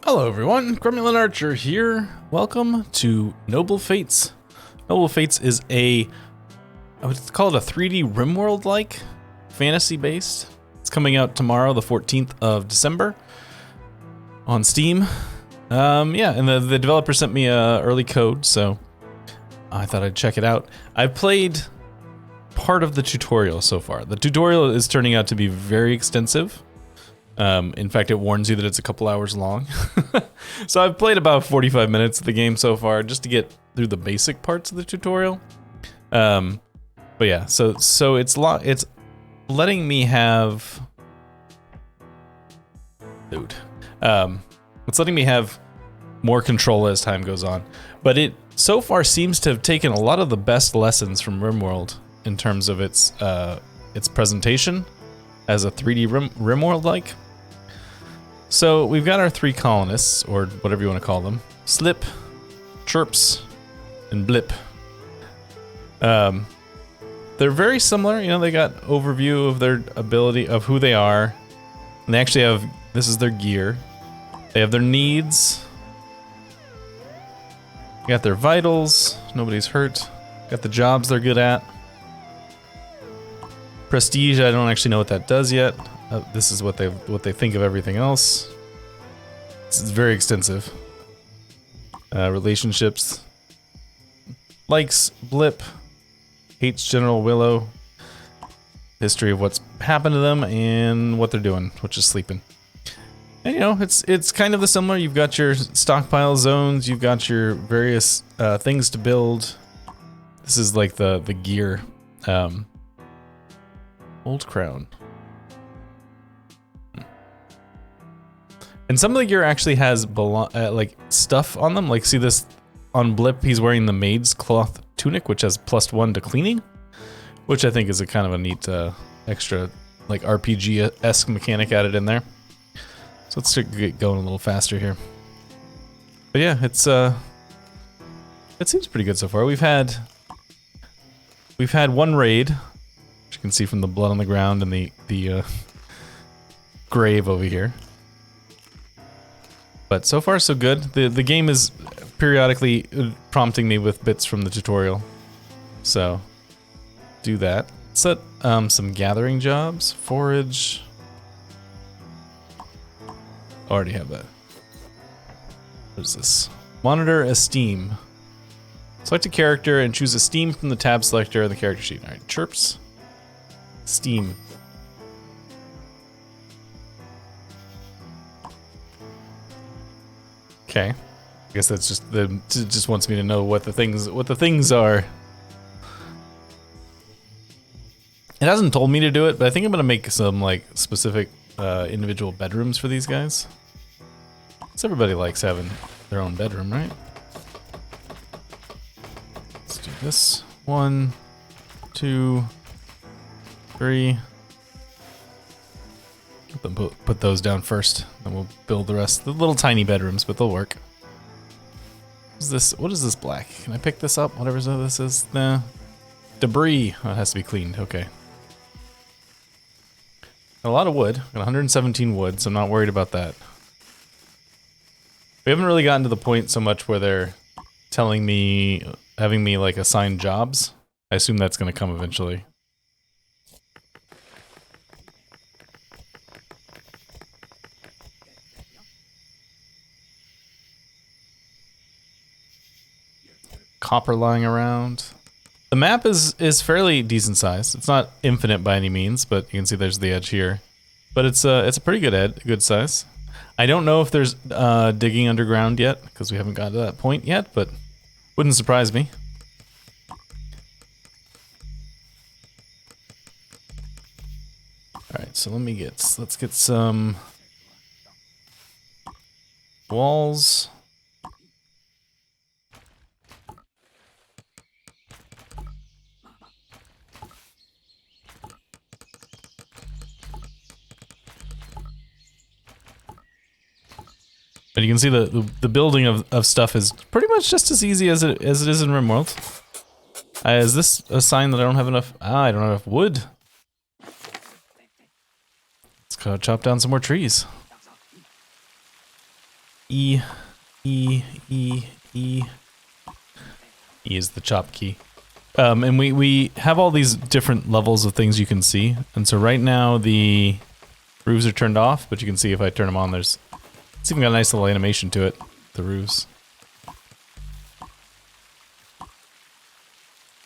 Hello everyone, Cromulent Archer here. Welcome to Noble Fates. Noble Fates is I would call it a 3D RimWorld-like, fantasy-based. It's coming out tomorrow, the 14th of December, on Steam. Yeah, and the developer sent me a early code, so I thought I'd check it out. I've played part of the tutorial so far. The tutorial is turning out to be very extensive. In fact, it warns you that it's a couple hours long. So I've played about 45 minutes of the game so far just to get through the basic parts of the tutorial. But yeah, so it's letting me have it's letting me have more control as time goes on. But it so far seems to have taken a lot of the best lessons from RimWorld in terms of its presentation as a 3D RimWorld-like. So we've got our three colonists, or whatever you want to call them: Slip, Chirps, and Blip. They're very similar, you know. They got overview of their ability, of who they are, and they actually have, this is their gear. They have their needs. Got their vitals. Nobody's hurt. Got the jobs they're good at. Prestige, I don't actually know what that does yet. This is what they think of everything else. This is very extensive. Relationships. Likes Blip. Hates General Willow. History of what's happened to them and what they're doing, which is sleeping. And you know, it's kind of the similar. You've got your stockpile zones. You've got your various things to build. This is like the gear. Old Crown. And some of the gear actually has like stuff on them. Like, see this on Blip, he's wearing the maid's cloth tunic, which has +1 to cleaning, which I think is a kind of a neat extra, like, RPG-esque mechanic added in there. So let's get going a little faster here. But yeah, it seems pretty good so far. We've had one raid, which you can see from the blood on the ground and the grave over here. But so far so good. The game is periodically prompting me with bits from the tutorial. So do that. Set some gathering jobs. Forage. Already have that. What is this? Monitor Esteem. Select a character and choose Esteem from the tab selector in the character sheet. Alright, Chirps. Steam. Okay. I guess that's just just wants me to know what the things are. It hasn't told me to do it, but I think I'm gonna make some like specific individual bedrooms for these guys. So everybody likes having their own bedroom, right? Let's do this. 1, 2, 3. Put those down first, and we'll build the rest. The little tiny bedrooms, but they'll work. What is this black? Can I pick this up? Whatever this is. Nah. Debris. Oh, it has to be cleaned. Okay. Got a lot of wood. Got 117 wood, so I'm not worried about that. We haven't really gotten to the point so much where they're telling me, having me like assign jobs. I assume that's going to come eventually. Copper lying around. The map is fairly decent size. It's not infinite by any means, but you can see there's the edge here. But it's a pretty good size. I don't know if there's digging underground yet, because we haven't gotten to that point yet, but wouldn't surprise me. Alright, so let's get some walls. And you can see the building of stuff is pretty much just as easy as it is in RimWorld. Is this a sign that I don't have enough? I don't have enough wood. Let's go chop down some more trees. E, E, E, E. E is the chop key. And we have all these different levels of things you can see. And so right now the roofs are turned off, but you can see if I turn them on, it's even got a nice little animation to it, the roofs. I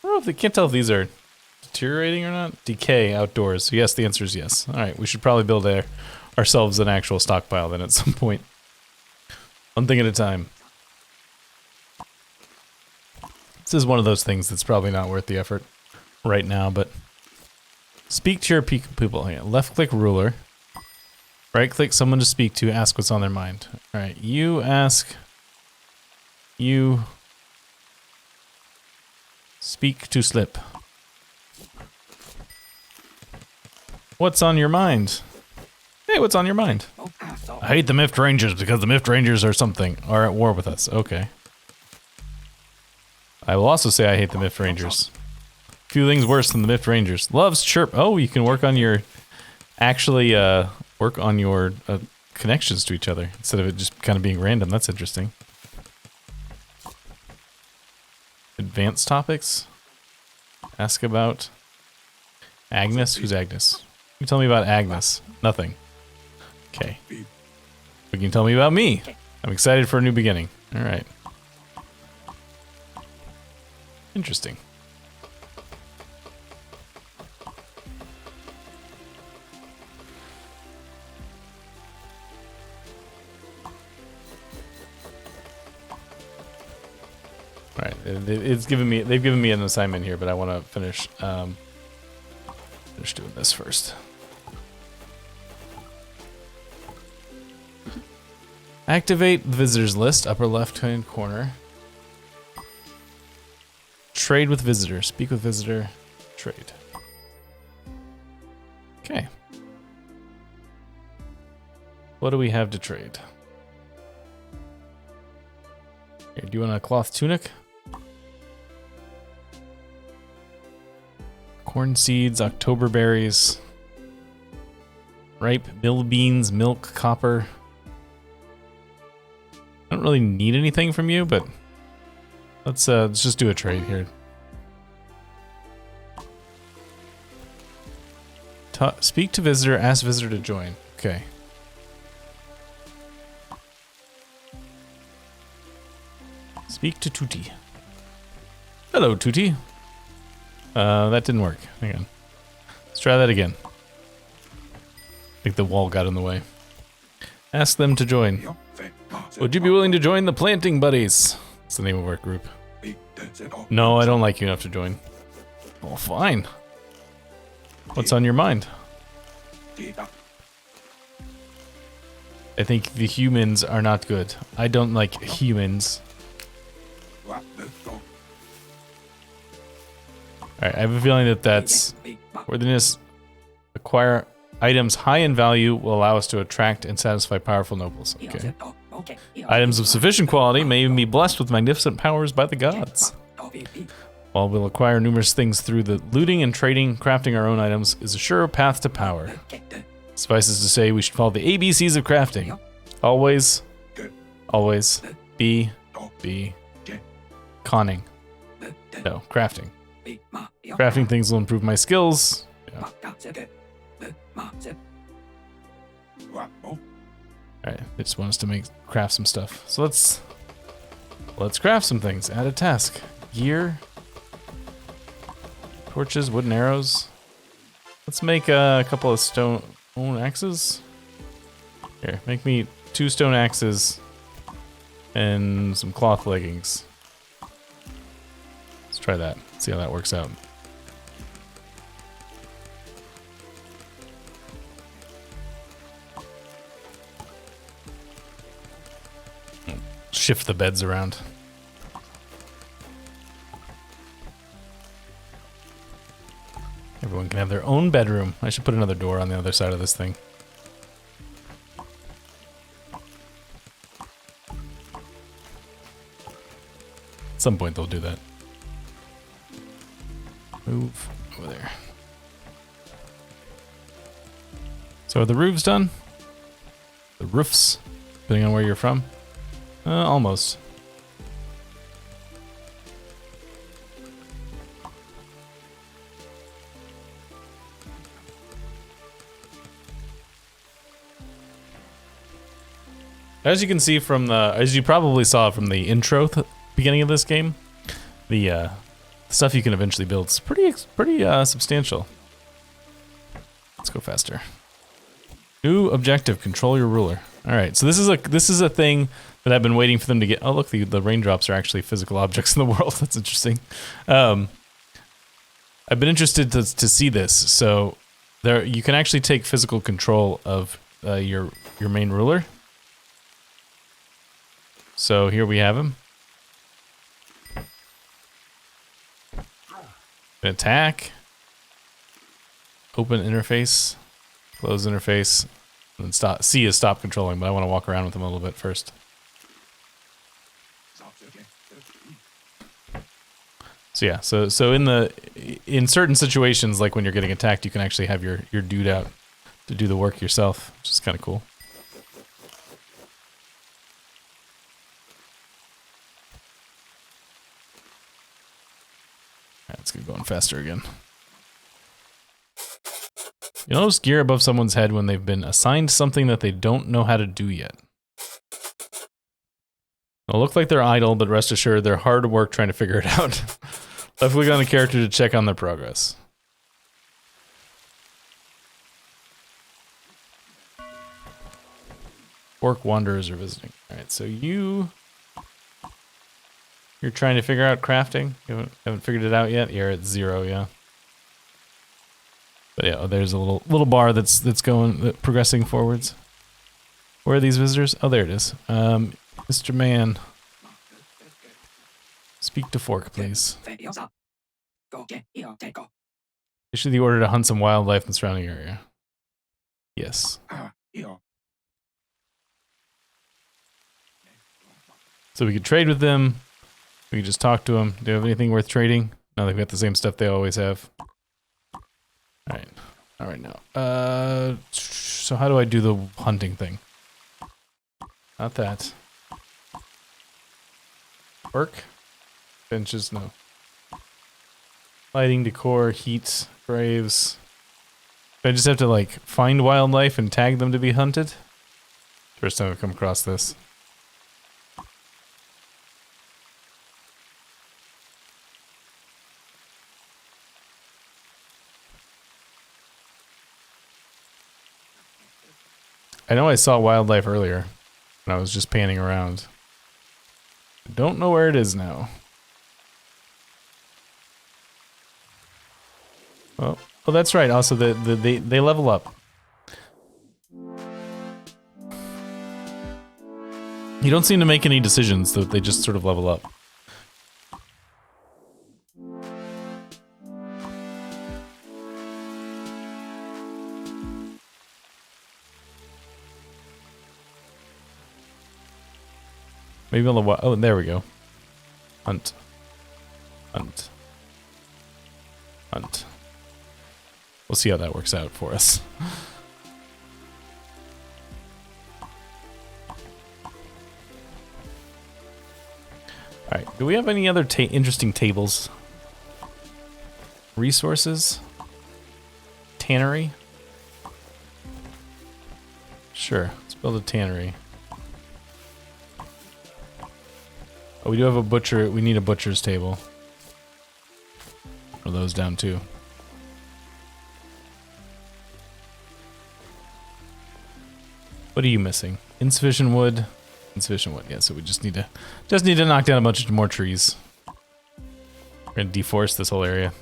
don't know if they can't tell if these are deteriorating or not. Decay outdoors. So yes, the answer is yes. All right, we should probably build ourselves an actual stockpile then at some point. One thing at a time. This is one of those things that's probably not worth the effort right now, but speak to your people. Yeah, left click ruler. Right click someone to speak to, ask what's on their mind. All right, you ask, you speak to Slip. What's on your mind? Hey, what's on your mind? I hate the Mift Rangers because the Mift Rangers are at war with us. Okay. I will also say I hate the Mift Rangers. Few things worse than the Mift Rangers. Loves chirp. Oh, you can work on your, connections to each other instead of it just kind of being random. That's interesting. Advanced topics. Ask about Agnes. Who's Agnes? You tell me about Agnes. Nothing. Okay. What can you tell me about me? I'm excited for a new beginning. All right. Interesting. All right, they've given me an assignment here, but I want to finish doing this first. Activate the visitors list, upper left-hand corner. Trade with visitor. Speak with visitor. Trade. Okay. What do we have to trade? Here, do you want a cloth tunic? Corn seeds, October berries, ripe mill beans, milk, copper. I don't really need anything from you, but let's just do a trade here. Speak to visitor, ask visitor to join. Okay. Speak to Tutti. Hello, Tutti. That didn't work. Hang on. Let's try that again. I think the wall got in the way. Ask them to join. Would you be willing to join the Planting Buddies? That's the name of our group. No, I don't like you enough to join. Well, fine. What's on your mind? I think the humans are not good. I don't like humans. Alright, I have a feeling that that's worthiness. Acquire items high in value will allow us to attract and satisfy powerful nobles. Okay. Items of sufficient quality may even be blessed with magnificent powers by the gods. While we'll acquire numerous things through the looting and trading, crafting our own items is a sure path to power. Suffices to say we should follow the ABCs of crafting. Always be conning. No, crafting. Crafting things will improve my skills. Yeah. Alright, they just want us to craft some stuff. So let's craft some things. Add a task. Gear. Torches, wooden arrows. Let's make a couple of stone axes. Here, make me 2 stone axes and some cloth leggings. Let's try that. See how that works out. Shift the beds around. Everyone can have their own bedroom. I should put another door on the other side of this thing. At some point they'll do that. Move over there. So are the roofs done? The roofs, depending on where you're from. Almost. As you can see from the, as you probably saw from the intro beginning of this game, the stuff you can eventually build is pretty substantial. Let's go faster. New objective: control your ruler. All right, so this is a thing that I've been waiting for them to get. Oh, look, the raindrops are actually physical objects in the world. That's interesting. I've been interested to see this. So there, you can actually take physical control of your main ruler. So here we have him. Attack. Open interface. Close interface. And then stop. C is stop controlling, but I want to walk around with him a little bit first. So yeah, so in certain situations, like when you're getting attacked, you can actually have your dude out to do the work yourself, which is kind of cool. Let's get going faster again. You notice gear above someone's head when they've been assigned something that they don't know how to do yet. It'll look like they're idle, but rest assured they're hard at work trying to figure it out. Left click on the character to check on their progress. Orc wanderers are visiting. Alright, so you're trying to figure out crafting? You haven't figured it out yet? You're at 0, yeah. But yeah, there's a little bar that's progressing forwards. Where are these visitors? Oh, there it is. Mr. Man. Speak to Fork, please. Issue the order to hunt some wildlife in the surrounding area. Yes. So we could trade with them. We can just talk to them. Do they have anything worth trading? No, they've got the same stuff they always have. Alright. Alright now. So how do I do the hunting thing? Not that. Work? Benches? No. Lighting, decor, heat, graves. Do I just have to like find wildlife and tag them to be hunted? First time I've come across this. I know I saw wildlife earlier, and I was just panning around. I don't know where it is now. Oh, that's right. Also, they level up. You don't seem to make any decisions, though. They just sort of level up. Maybe on the oh, there we go. Hunt. Hunt. Hunt. We'll see how that works out for us. Alright, do we have any other interesting tables? Resources? Tannery? Sure, let's build a tannery. Oh, we do have a butcher. We need a butcher's table. Throw those down too. What are you missing? Insufficient wood. Insufficient wood. Yeah, so we just need to knock down a bunch more trees. We're gonna deforest this whole area.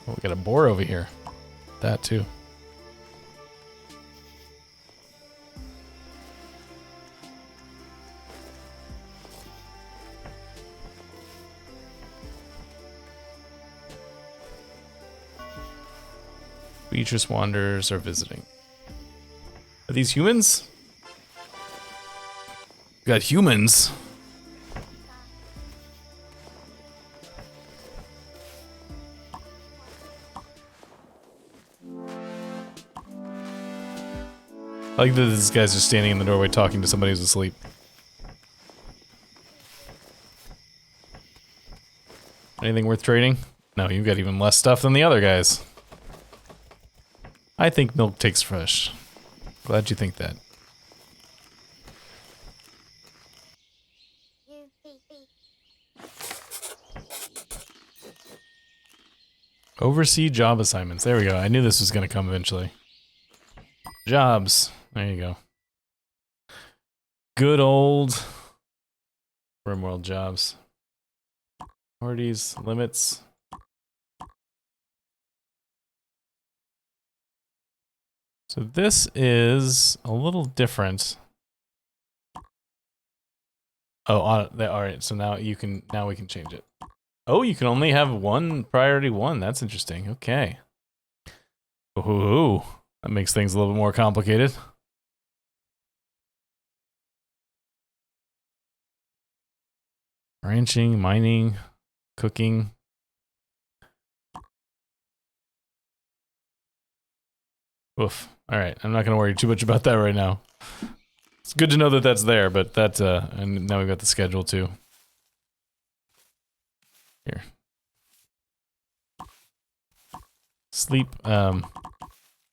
Oh, we got a boar over here. That too. Beatrice wanderers are visiting. Are these humans? We got humans. I like that this guy's just standing in the doorway talking to somebody who's asleep. Anything worth trading? No, you've got even less stuff than the other guys. I think milk takes fish. Glad you think that. Oversee job assignments. There we go. I knew this was going to come eventually. Jobs. There you go. Good old RimWorld jobs. Priorities, limits. So this is a little different. Oh, all right. So now we can change it. Oh, you can only have one priority one. That's interesting. Okay. Ooh, that makes things a little bit more complicated. Ranching, mining, cooking. Oof. All right. I'm not going to worry too much about that right now. It's good to know that that's there, but that, and now we've got the schedule too. Here. Sleep,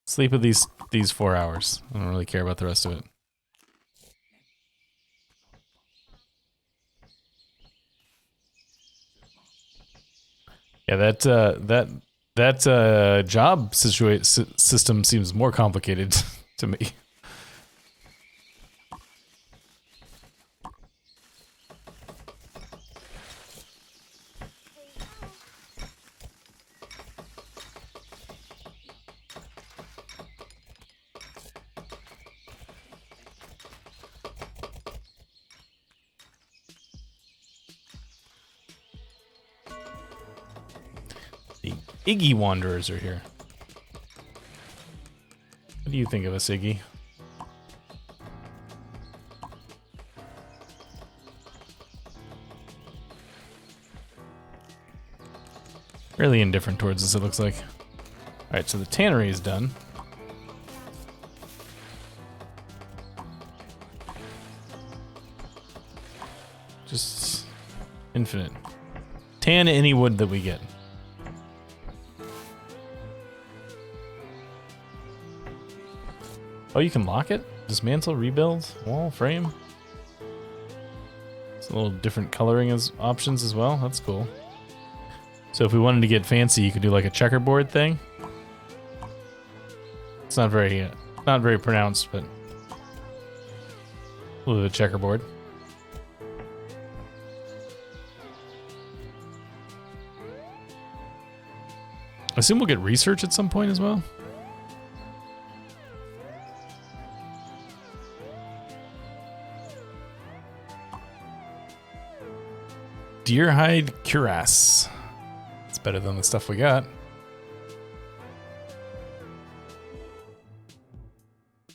sleep of these 4 hours. I don't really care about the rest of it. Yeah, that job system seems more complicated to me. Iggy Wanderers are here. What do you think of us, Iggy? Really indifferent towards us, it looks like. Alright, so the tannery is done. Just infinite. Tan any wood that we get. Oh, you can lock it? Dismantle, rebuild, wall, frame? It's a little different coloring as options as well. That's cool. So if we wanted to get fancy, you could do like a checkerboard thing. It's not very pronounced, but we'll do a checkerboard. I assume we'll get research at some point as well. Deer hide cuirass. It's better than the stuff we got.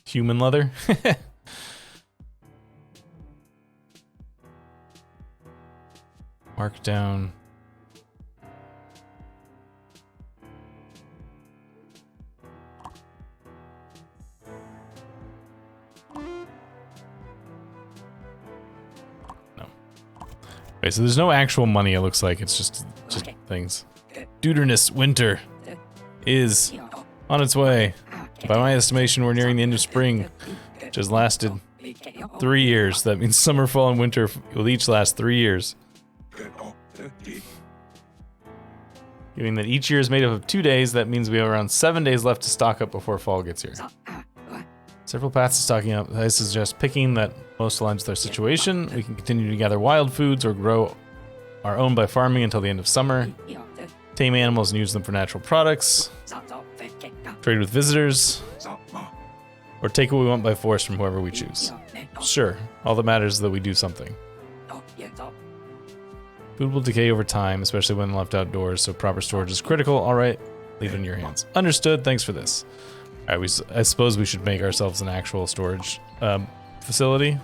Human leather. Mark down. Okay, so there's no actual money, it looks like. It's just things. Duderness winter is on its way. By my estimation, we're nearing the end of spring, which has lasted 3 years. That means summer, fall, and winter will each last 3 years. Given that each year is made up of 2 days, that means we have around 7 days left to stock up before fall gets here. Several paths to stocking up. I suggest picking that most aligns with our situation. We can continue to gather wild foods or grow our own by farming until the end of summer. Tame animals and use them for natural products. Trade with visitors. Or take what we want by force from whoever we choose. Sure, all that matters is that we do something. Food will decay over time, especially when left outdoors, so proper storage is critical. Alright, leave it in your hands. Understood, thanks for this. Alright, I suppose we should make ourselves an actual storage facility.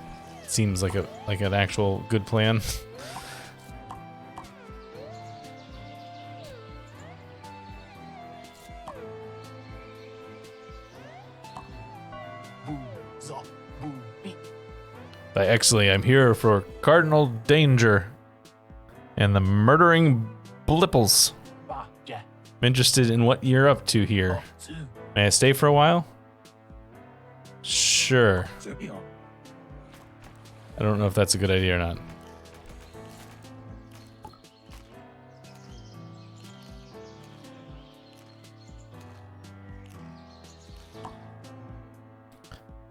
Seems like an actual good plan. By Exley, I'm here for Cardinal Danger and the murdering Blipples. I'm interested in what you're up to here. May I stay for a while? Sure. I don't know if that's a good idea or not.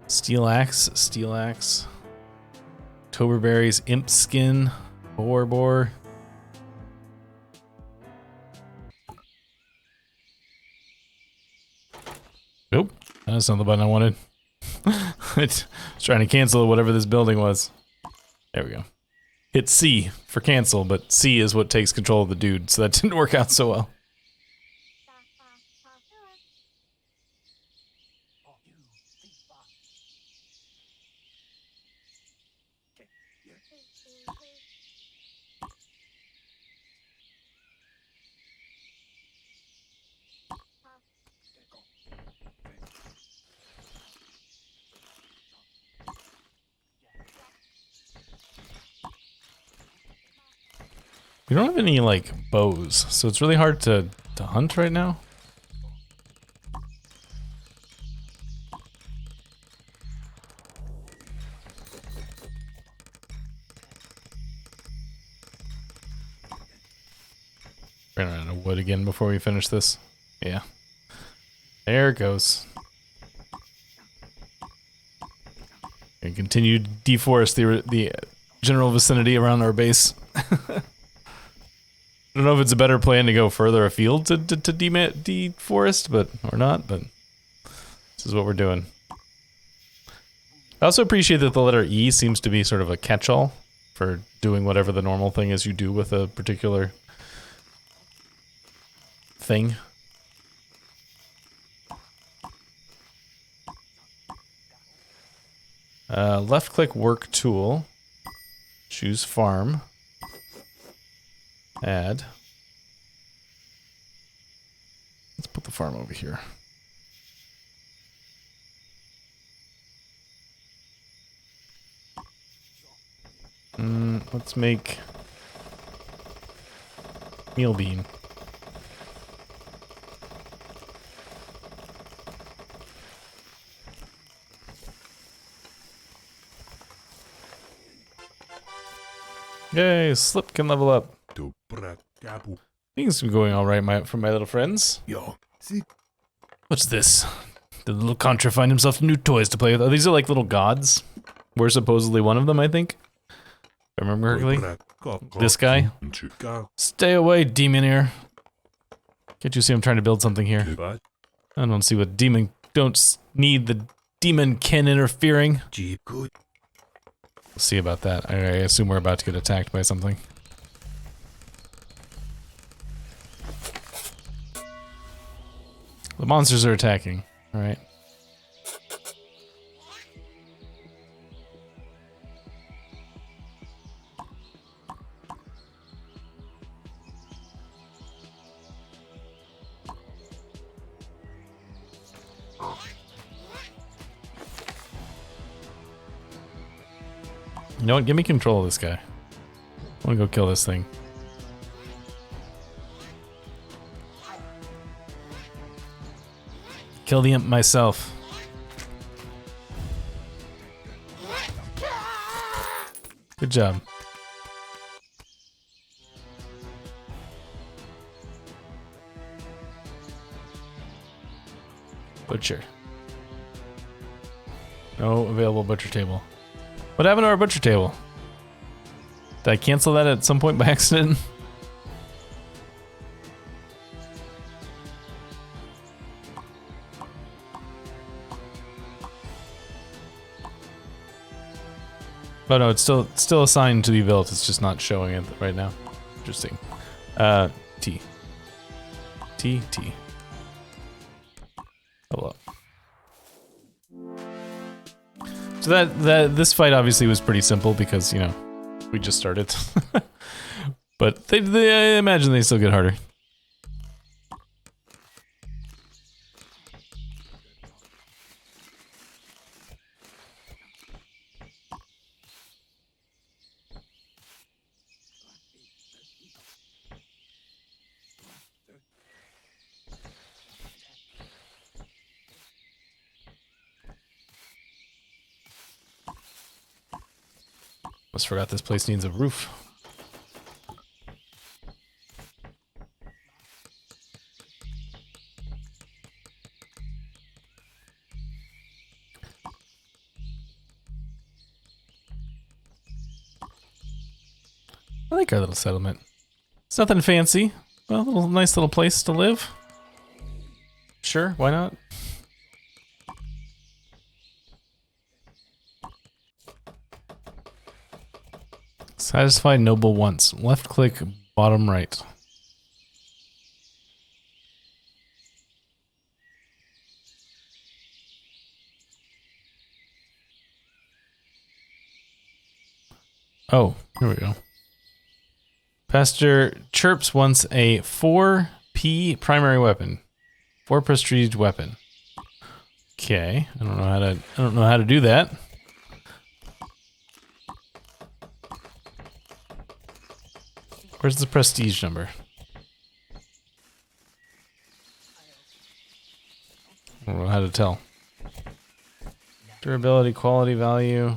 Steel axe, steel axe. Toberberries, imp skin, boar. Nope, that's not the button I wanted. I was trying to cancel whatever this building was. There we go. Hit C for cancel, but C is what takes control of the dude, so that didn't work out so well. We don't have any, like, bows, so it's really hard to hunt right now. Ran out of wood again before we finish this. Yeah. There it goes. And continue to deforest the general vicinity around our base. I don't know if it's a better plan to go further afield to deforest, or not, but this is what we're doing. I also appreciate that the letter E seems to be sort of a catch-all for doing whatever the normal thing is you do with a particular thing. Left-click work tool. Choose farm. Add. Let's put the farm over here. Let's make meal bean. Yay, Slip can level up. Things are going alright for my little friends. What's this? Did the little Contra find himself new toys to play with? Oh, these are like little gods. We're supposedly one of them, I think. If I remember correctly. This guy. Stay away, demon ear. Can't you see I'm trying to build something here? I don't see what demon... Don't need the demon kin interfering. We'll see about that. I assume we're about to get attacked by something. The monsters are attacking. Alright. You know what? Give me control of this guy. I want to go kill this thing. Kill the imp myself. Good job. Butcher. No available butcher table. What happened to our butcher table? Did I cancel that at some point by accident? Oh no, it's still assigned to be built, it's just not showing it right now. Interesting. T. Level up. So this fight obviously was pretty simple because, you know, we just started. But I imagine they still get harder. Almost forgot this place needs a roof. I like our little settlement. It's nothing fancy. Well, a little nice little place to live. Sure, why not? Satisfy noble once. Left click, bottom right. Oh, here we go. Pastor chirps wants a 4P primary weapon. 4 prestige weapon. Okay, I don't know how to do that. Where's the prestige number? I don't know how to tell. Durability, quality, value,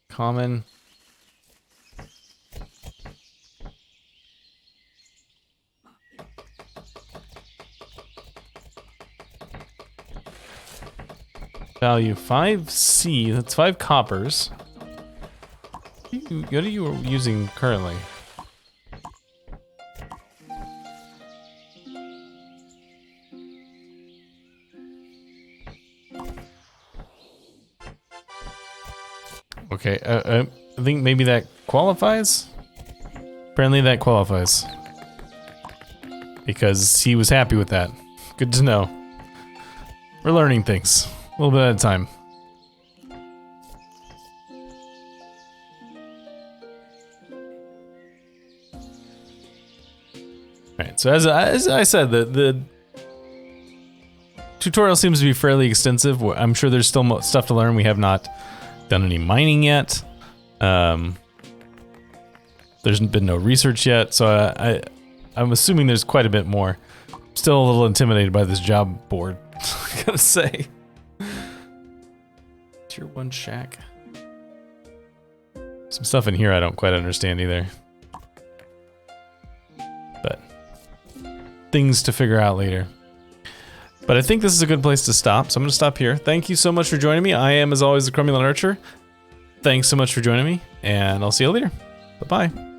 common. Value 5C, that's 5 coppers. What are you using currently? Okay, I think maybe that qualifies? Apparently that qualifies. Because he was happy with that. Good to know. We're learning things. A little bit at a time. Alright, so as I said, the tutorial seems to be fairly extensive. I'm sure there's still stuff to learn. We have not done any mining yet. There's been no research yet, so I'm assuming there's quite a bit more. Still a little intimidated by this job board, I gotta say. Tier 1 shack. Some stuff in here I don't quite understand either. But things to figure out later. But I think this is a good place to stop, so I'm going to stop here. Thank you so much for joining me. I am, as always, the Cromulent Archer. Thanks so much for joining me, and I'll see you later. Bye-bye.